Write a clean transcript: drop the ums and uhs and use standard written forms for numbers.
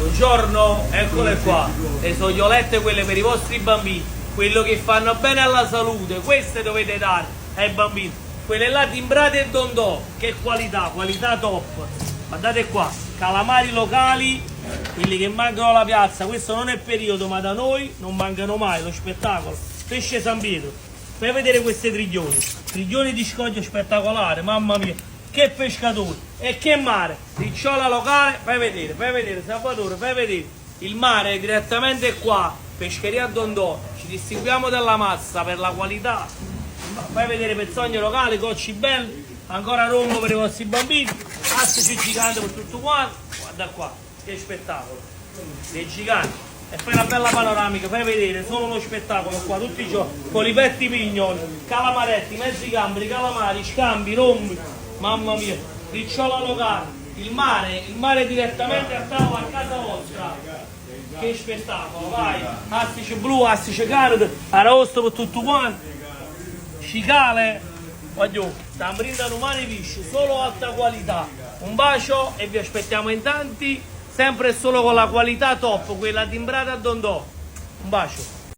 Buongiorno, eccole qua, le sogliolette quelle per i vostri bambini, quello che fanno bene alla salute, queste dovete dare ai bambini, quelle là timbrate e dondò, che qualità, qualità top. Guardate qua, calamari locali, quelli che mancano alla piazza, questo non è periodo ma da noi non mancano mai, lo spettacolo, pesce San Pietro. Fai vedere queste triglioni di scoglio spettacolare, mamma mia, che pescatori e che mare, ricciola locale, fai vedere Salvatore, fai vedere, il mare è direttamente qua, pescheria Dondò, ci distinguiamo dalla massa per la qualità, fai vedere pezzogno locale, cocci belli, ancora rombo per i vostri bambini, astici giganti per tutto quanto, guarda qua, che spettacolo, dei giganti. E fai una bella panoramica, fai vedere, solo uno spettacolo qua, tutti i giorni, polipetti pignoli, calamaretti, mezzi gamberi, calamari, scambi, rombi, mamma mia, ricciola locale, il mare direttamente a tavola a casa vostra, che spettacolo, vai, astice blu, astice canada, arrosto per tutto quanto, cicale, voglio, tambrina umani pesce, solo alta qualità, un bacio e vi aspettiamo in tanti, sempre e solo con la qualità top, quella timbrata a Dondò, un bacio.